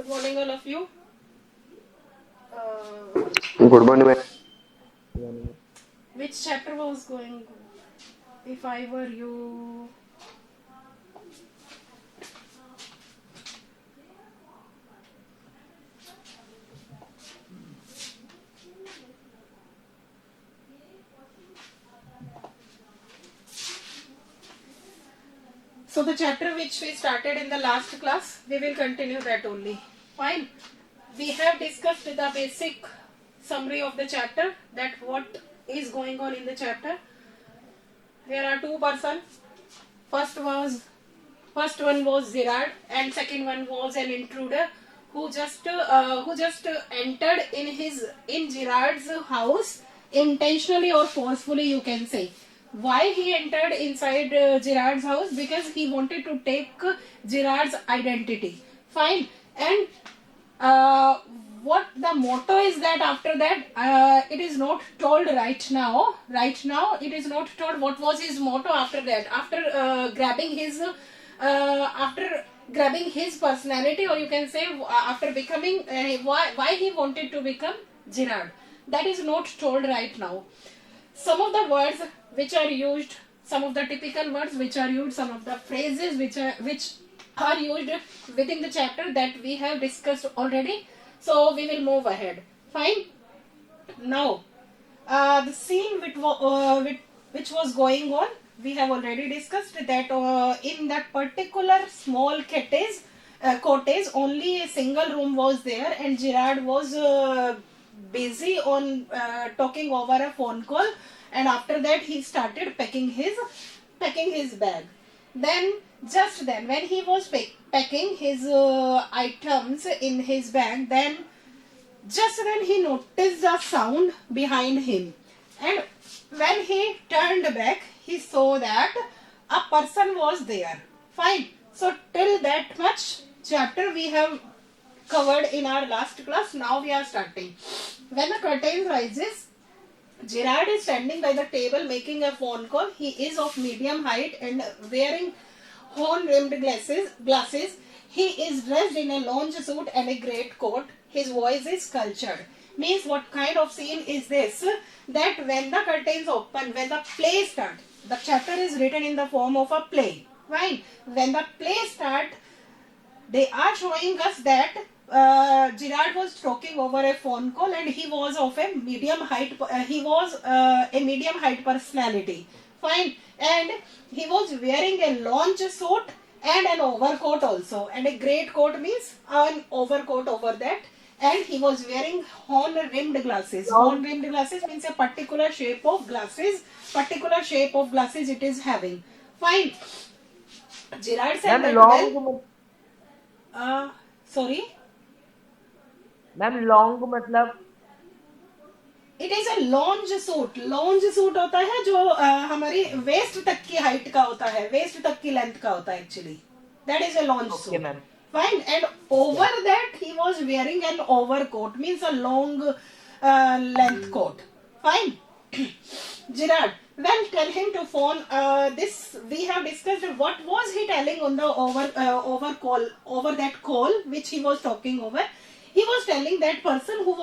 Good morning, all of you. Good morning, ma'am. Which chapter was going? If I were you. So the chapter which we started in the last class, we will continue that only. Fine. We have discussed the basic summary of the chapter, that what is going on in the chapter. There are two persons. First one was Gerard, and second one was an intruder who just entered in Gerard's house intentionally or forcefully, you can say. Why he entered inside Gerard's house? Because he wanted to take Gerard's identity. Fine. And uh, what the motto is, that after that it is not told right now. It is not told what was his motto after that, after grabbing his personality, or you can say after becoming why he wanted to become Gerard. That is not told right now. Some of the words which are used, some of the typical words which are used, some of the phrases which are used within the chapter, that we have discussed already. So we will move ahead. Fine. Now, the scene which was going on, we have already discussed that in that particular small cottage, only a single room was there, and Gerard was busy on talking over a phone call, and after that he started packing his bag. Then, just then, when he was packing his items in his bag, then just then he noticed a sound behind him, and when he turned back, he saw that a person was there. Fine. So till that much chapter we have covered in our last class. Now we are starting. When the curtain rises, Gerard is standing by the table making a phone call. He is of medium height and wearing horn-rimmed glasses. He is dressed in a lounge suit and a great coat. His voice is cultured. Means what kind of scene is this? That when the curtains open, when the play starts, the chapter is written in the form of a play. Fine. When the play starts, they are showing us that Gerard was talking over a phone call, and he was of a medium height. He was a medium height personality. Fine. And he was wearing a lounge suit and an overcoat also. And a great coat means an overcoat over that. And he was wearing horn-rimmed glasses. Horn-rimmed glasses means a particular shape of glasses. Particular shape of glasses it is having. Fine. Gerard said that, well, sorry. Ma'am long मतलब it is a lounge suit. Lounge suit होता है जो हमारी waste तक की height का होता है, वेस्ट तक की लेंथ का होता है actually. That is a lounge suit. Ma'am Fine. And over that he was wearing an overcoat, means a long length coat. Fine. Gerard, well, tell him to phone. This we have discussed. What was he telling on the over that call which he was talking over? He was telling that person who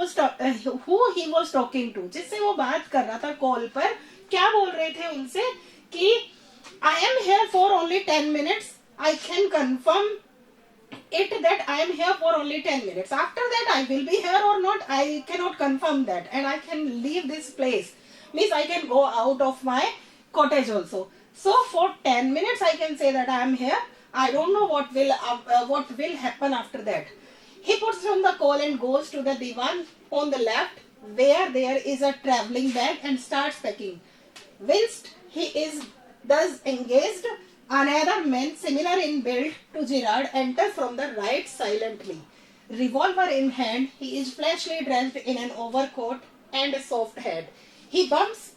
he was talking to, जिससे वो बात कर रहा था call पर, क्या बोल रहे थे उनसे कि I am here for only 10 minutes. I can confirm it that I am here for only 10 minutes. After that I will be here or not, I cannot confirm that, and I can leave this place. Means I can go out of my cottage also. So for 10 minutes I can say that I am here. I don't know what will happen after that. He puts on the call and goes to the divan on the left, where there is a travelling bag, and starts packing. Whilst he is thus engaged, another man similar in build to Gerard enters from the right silently. Revolver in hand, he is flashily dressed in an overcoat and a soft hat. He bumps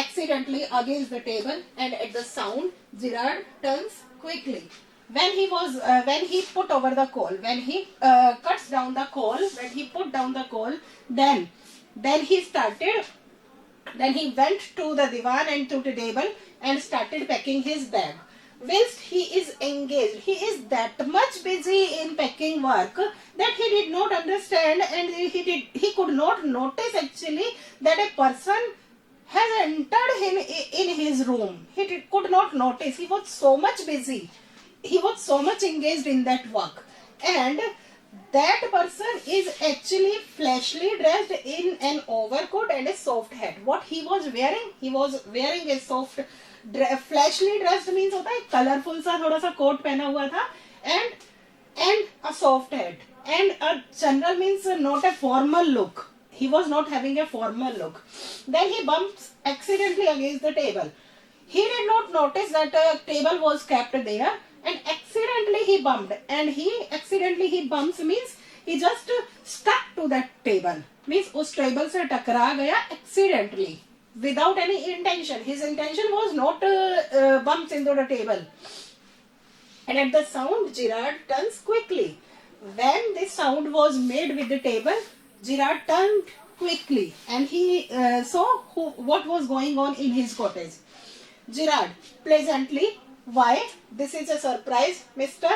accidentally against the table, and at the sound, Gerard turns quickly. When he put over the call, when he cuts down the call, when he put down the call, then he went to the divan and to the table and started packing his bag. whilst he is engaged. He is that much busy in packing work that he did not understand, and he could not notice actually that a person has entered in his room. Could not notice. He was so much busy. He was so much engaged in that work, and that person is actually flashily dressed in an overcoat and a soft hat. What he was wearing? He was wearing a soft, flashily dressed means होता है colourful सा थोड़ा सा coat पहना हुआ था, and a soft hat, and a general means not a formal look. He was not having a formal look. Then he bumps accidentally against the table. He did not notice that a table was kept there, and accidentally he bumped. And accidentally he bumps means he just stuck to that table. Means उस table से टकरा गया accidentally, without any intention. His intention was not bumps into the table. And at the sound, Gerard turns quickly. When this sound was made with the table, Gerard turned quickly, and he saw what was going on in his cottage. Gerard pleasantly, why? This is a surprise, Mr.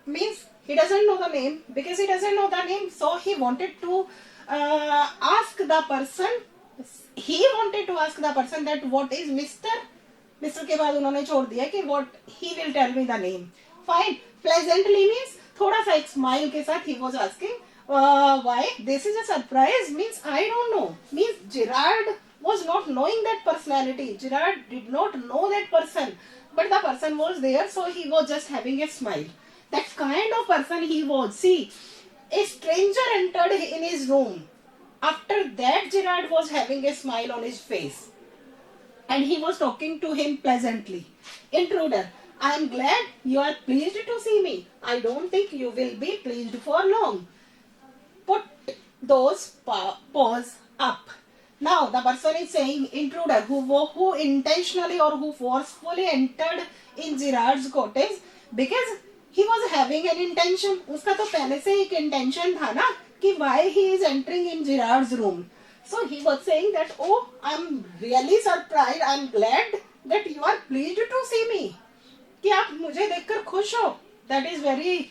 Means he doesn't know the name. Because he doesn't know the name, so he wanted to ask the person. He wanted to ask the person that what is Mr. Mr. के बाद उन्होंने छोड़ दिया कि what he will tell me the name. Fine. Pleasantly means थोड़ा सा एक smile के साथ he was asking why. This is a surprise means I don't know. Means Gerard was not knowing that personality. Gerard did not know that person, but the person was there, so he was just having a smile. That kind of person he was. See, a stranger entered in his room. After that, Gerard was having a smile on his face, and he was talking to him pleasantly. Intruder, I am glad you are pleased to see me. I don't think you will be pleased for long. Put those paws up. Now the person is saying intruder who intentionally or who forcefully entered in Gerard's cottage, because he was having an intention. उसका तो पहले से एक intention था ना कि why he is entering in Gerard's room. So he was saying that, oh, I'm really surprised. I'm glad that you are pleased to see me. कि आप मुझे देखकर खुश हो. That is very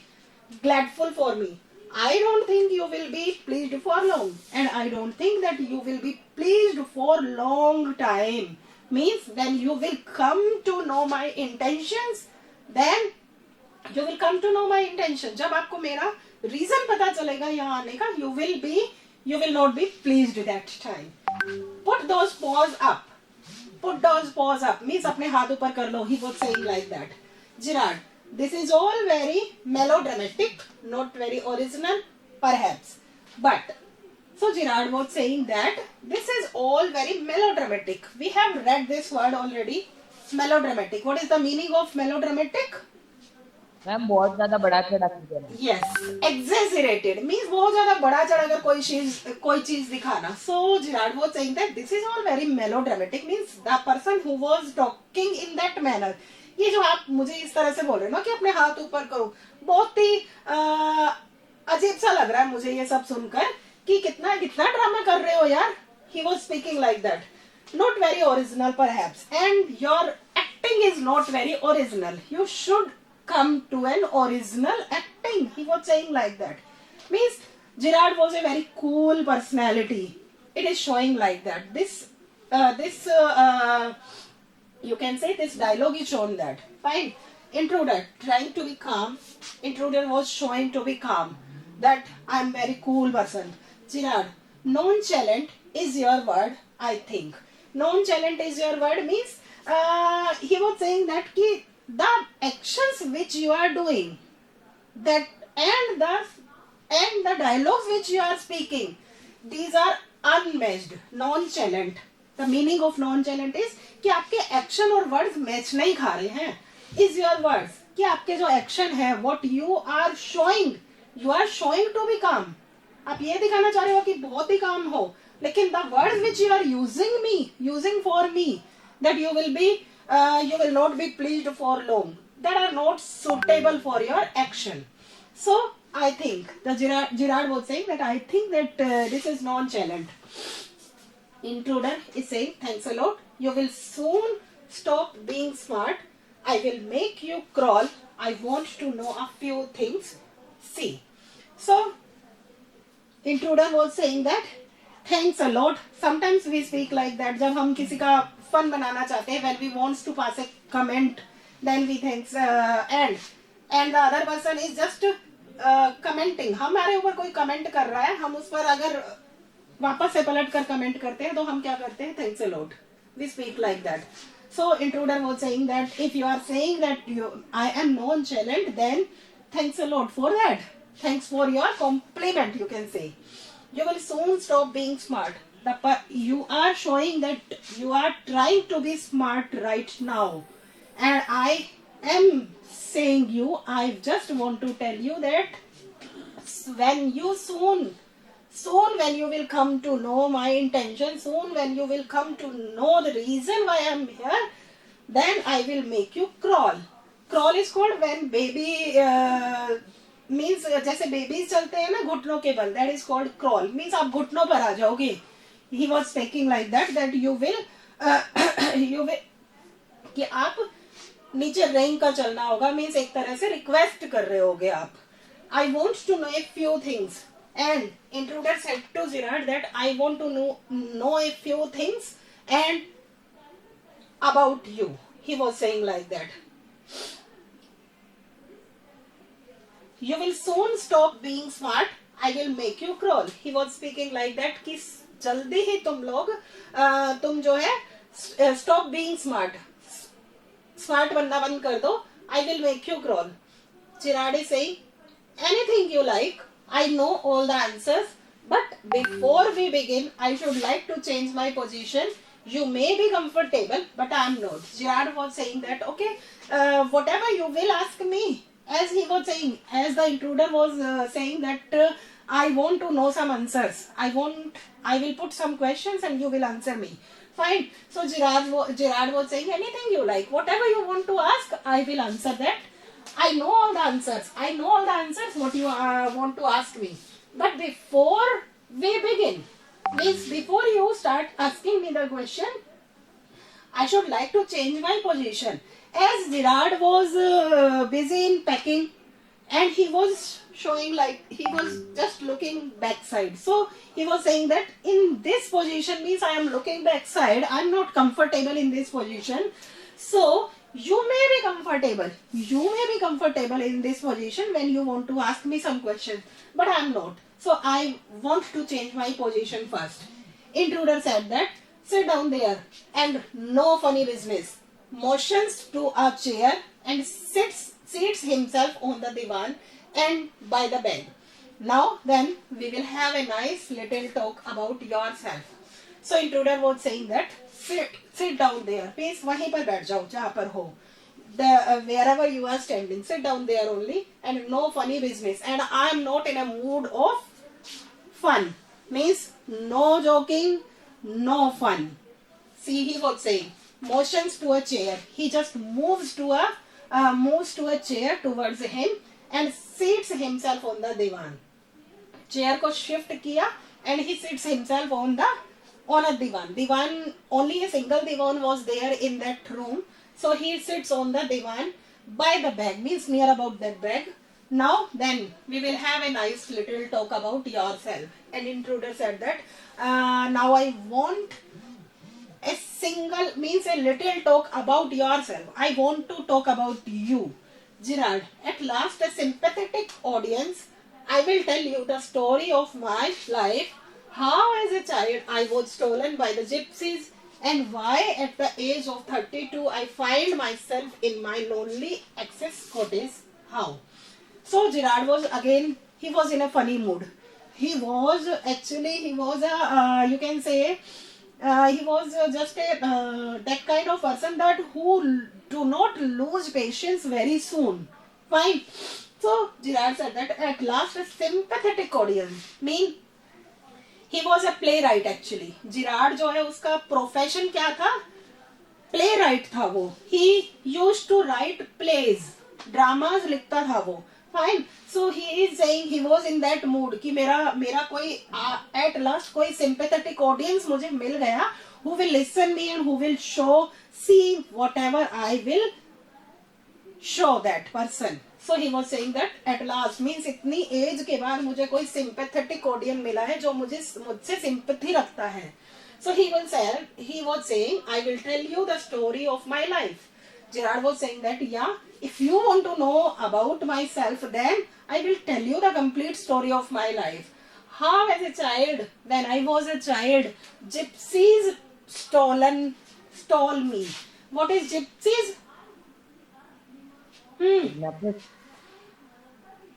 gladful for me. I don't think you will be pleased for long, and I don't think that you will be pleased for long time. Means when you will come to know my intentions, then you will come to know my intention. जब आपको मेरा reason पता चलेगा यहाँ आने का, you will not be pleased that time. Put those paws up. Put those paws up means अपने हाथ ऊपर कर लो. He was saying like that. Gerard, this is all very melodramatic, not very original, perhaps. But, so Gerard was saying that this is all very melodramatic. We have read this word already, melodramatic. What is the meaning of melodramatic? Ma'am बहुत ज़्यादा बढ़ा चढ़ा कर देना. Yes, exaggerated means बहुत ज़्यादा बढ़ा चढ़ा कर कोई चीज दिखाना. So Gerard was saying that this is all very melodramatic means the person who was talking in that manner. ये जो आप मुझे इस तरह से बोल रहे हो ना कि अपने हाथ ऊपर करो, बहुत ही अजीब सा लग रहा है मुझे ये सब सुनकर कि कितना ड्रामा कर रहे हो यार. He was speaking like that. Not very original perhaps, and your acting is not very original. You should come to an original acting. He was saying like that. Means Gerard was a very cool personality. It is showing like that. You can say this dialogue is shown that. Fine. Intruder trying to be calm. Intruder was showing to be calm. That I am very cool person. Gerard, nonchalant is your word, I think. Nonchalant is your word means he was saying that ki the actions which you are doing, that and the dialogues which you are speaking, these are unmatched, nonchalant. The meaning of nonchalant is कि आपके action और words match नहीं खा रहे हैं. Is your words कि आपके जो एक्शन है, what you are showing to be काम. आप ये दिखाना चाह रहे हो कि बहुत ही काम हो, लेकिन the words which you are using for me, that you will not be pleased for long, that are not suitable for your action. So I think the Gerard was saying that I think that this is nonchalant. Intruder is saying, thanks a lot. You will soon stop being smart. I will make you crawl. I want to know a few things. See. So, intruder was saying that thanks a lot. Sometimes we speak like that. जब हम किसी का fun बनाना चाहते हैं, when we wants to pass a comment, then we thanks and the other person is just commenting. हमारे ऊपर कोई comment कर रहा है, हम उस पर अगर वापस से पलट कर कमेंट करते हैं तो हम क्या करते हैं? Thanks a lot. We speak like that. So intruder was saying that if you are saying that I am nonchalant, then thanks a lot for that. Thanks for your compliment, you can say. You will soon stop being smart. You are showing that you are trying to be smart right now. And I am saying you, I just want to tell you that when you soon when you will come to know my intention, soon when you will come to know the reason why I am here, then I will make you crawl. Crawl is called when baby means जैसे babies चलते हैं ना घुटनों के बल, that is called crawl. Means आप घुटनों पर आ जाओगे. He was speaking like that you will कि आप नीचे रैंक का चलना होगा. मीन्स एक तरह से रिक्वेस्ट कर रहे होगे आप. I want to know a few things. And intruder said to Gerard that I want to know a few things and about you. He was saying like that. You will soon stop being smart. I will make you crawl. He was speaking like that कि जल्दी ही तुम लोग तुम जो है stop being smart. Smart बनना बंद कर दो. I will make you crawl. Gerard is saying anything you like. I know all the answers, but before we begin, I should like to change my position. You may be comfortable, but I am not. Gerard was saying that, okay, whatever you will ask me, as he was saying, as the intruder was saying that I want to know some answers. I will put some questions and you will answer me. Fine. So Gerard was saying anything you like, whatever you want to ask, I will answer that. I know all the answers. I know all the answers what you want to ask me. But before we begin, means before you start asking me the question, I should like to change my position. As Gerard was busy in packing and he was showing like he was just looking backside. So he was saying that in this position means I am looking backside. I am not comfortable in this position. So you may be comfortable. You may be comfortable in this position when you want to ask me some questions. But I am not. So I want to change my position first. Intruder said that sit down there and no funny business. Motions to a chair and seats himself on the divan and by the bed. Now then we will have a nice little talk about yourself. So intruder was saying that sit down there. Please वहीं पर बैठ जाओ जहाँ पर हो. Wherever you are standing, sit down there only and no funny business. And I am not in a mood of fun. Means no joking, no fun. See, he was saying motions to a chair. He just moves to a chair towards him and seats himself on the divan. Chair को shift किया and he sits himself on a divan. Divan, only a single divan was there in that room. So he sits on the divan by the bed, means near about that bed. Now then we will have a nice little talk about yourself. And intruder said that now I want a little talk about yourself. I want to talk about you. Gerard, at last a sympathetic audience, I will tell you the story of my life. How as a child I was stolen by the gypsies and why at the age of 32 I find myself in my lonely access cottage. How? So Gerard was again, he was in a funny mood. He was you can say, he was just a that kind of person that who do not lose patience very soon. Fine. So Gerard said that at last a sympathetic audience. Mean he was a playwright actually. Gerard जो है उसका profession क्या था? Playwright था वो. He used to write plays, dramas लिखता था वो. Fine. So he is saying he was in that mood कि मेरा कोई at last कोई sympathetic audience मुझे मिल गया who will listen me and who will see whatever I will show that person. So he was saying that at last means इतनी as के बाद मुझे कोई sympathetic audience मिला है जो मुझसे sympathy रखता है. So he was saying, I will tell you the story of my life. Gerard was saying that, yeah, if you want to know about myself, then I will tell you the complete story of my life. How as a child, when I was a child, gypsies stole me. What is gypsies?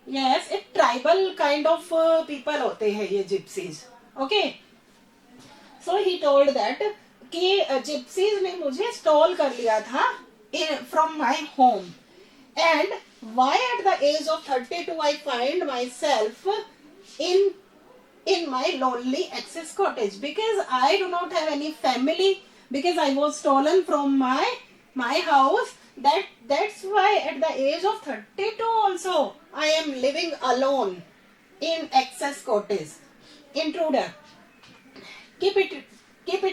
Yes, एक tribal kind of people होते हैं ये gypsies. Okay. So he told that कि gypsies ने मुझे stole कर लिया था from my home. And why at the age of 32 I find myself in my lonely access cottage? Because I do not have any family, because I was stolen from my house. That's why at the age of 32 also I am living alone in access cottage. Intruder, keep it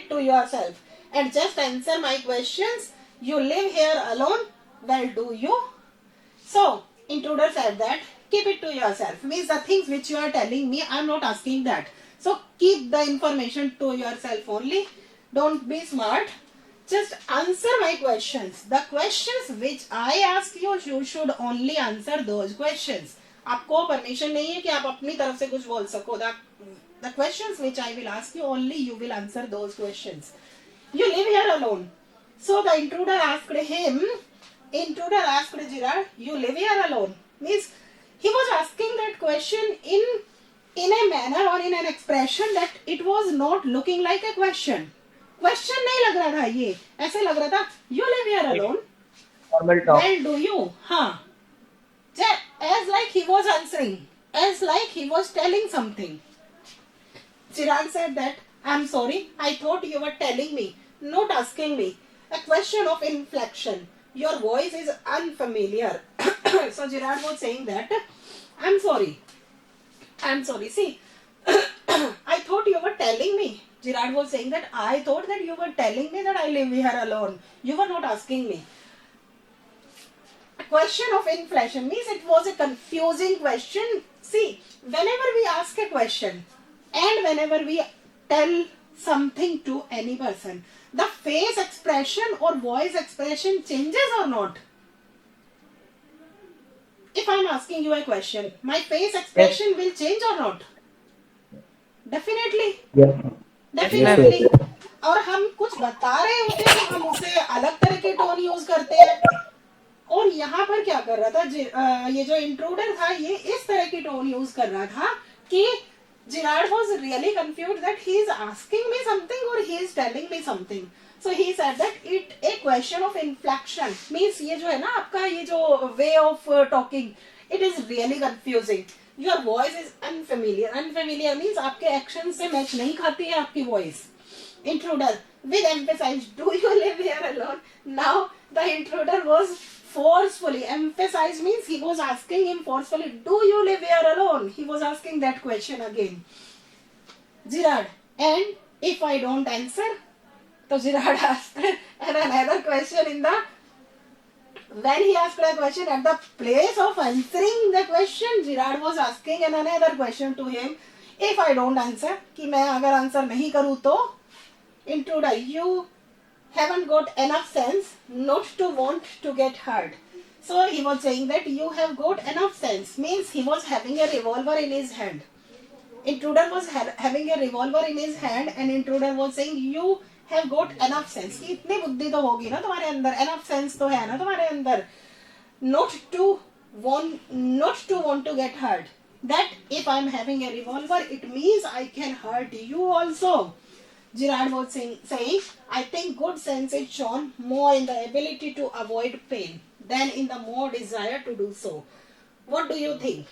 to yourself and just answer my questions. You live here alone, well do you? So intruder said that keep it to yourself, means the things which you are telling me, I am not asking that. So keep the information to yourself only. Don't be smart. Just answer my questions. The questions which I ask you, you should only answer those questions. आपको permission नहीं है कि आप अपनी तरफ से कुछ बोल सको. The questions which I will ask you, only you will answer those questions. You live here alone. So the intruder asked Gerard, you live here alone? Means he was asking that question in a manner or in an expression that it was not looking like a question. Question नहीं लग रहा था ये, ऐसे लग रहा था you live here alone. Normal talk. Well do you? हाँ. As like he was answering, as like he was telling something. Gerard said that, I'm sorry, I thought you were telling me, not asking me. A question of inflection. Your voice is unfamiliar. So Gerard was saying that, I'm sorry. See, I thought you were telling me. Gerard was saying that I thought that you were telling me that I live here alone. You were not asking me. A question of inflection means it was a confusing question. See, whenever we ask a question and whenever we tell something to any person, the face expression or voice expression changes or not? If I am asking you a question, my face expression will change or not? Definitely. Definitely. और हम कुछ बता रहे होते हैं तो हम उसे अलग तरह के टोन यूज करते हैं. और यहाँ पर क्या कर रहा था ये जो इंट्रूडर था, ये इस तरह की टोन यूज कर रहा था कि Gerard was really confused that he is asking me something or he is telling me something. So he said that it a question of inflection means ये जो है ना आपका ये जो way of talking, it is really confusing. Your voice is unfamiliar. Unfamiliar means आपके action से match नहीं खाती है आपकी voice. Intruder with emphasis, do you live here alone? Now the intruder was forcefully, emphasize means he was asking him forcefully, do you live here alone? He was asking that question again. Gerard, and if I don't answer? So Gerard asked another question when he asked a question, at the place of answering the question, Gerard was asking another question to him. If I don't answer, कि मैं अगर answer नहीं करूँ तो, intruder, you haven't got enough sense not to want to get hurt. So he was saying that you have got enough sense, means he was having a revolver in his hand. Intruder was having a revolver in his hand and intruder was saying you have got enough sense. कि इतनी बुद्धि तो होगी ना तुम्हारे अंदर, enough sense तो है ना तुम्हारे अंदर, not to want to get hurt. That if I am having a revolver, it means I can hurt you also. Gerard was saying, I think good sense is shown more in the ability to avoid pain than in the more desire to do so. What do you think?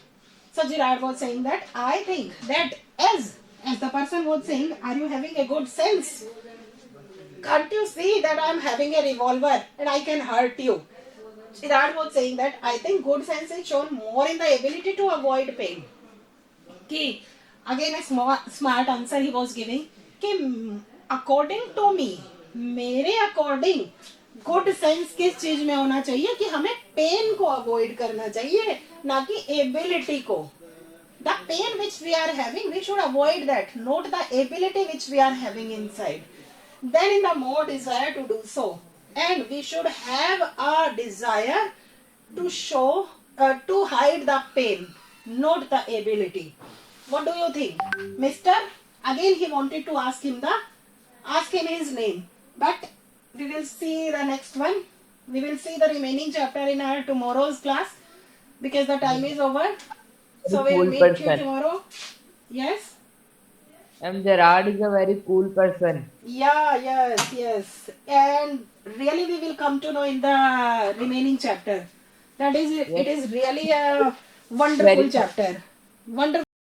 So Gerard was saying that I think that as the person was saying, are you having a good sense? Can't you see that I am having a revolver and I can hurt you? Gerard was saying that I think good sense is shown more in the ability to avoid pain. Okay. Again a smart answer he was giving. कि according to me, मेरे according, good sense किस चीज में होना चाहिए कि हमें pen को अवॉइड करना चाहिए, ना कि एबिलिटी को. The pain which we are having, we should avoid that, not the ability which we are having inside. Then in the more desire to do so, and we should have a desire to show, to hide the pain, not the ability. What do you think, Mister? Again, he wanted to ask him his name, but we will see the next one. We will see the remaining chapter in our tomorrow's class because the time is over. So Very we'll cool meet you person. tomorrow. Yes. Ma'am, Gerard is a very cool person. Yeah. Yes. And really, we will come to know in the remaining chapter. That is, it Yes. is really a wonderful Very chapter. Wonderful.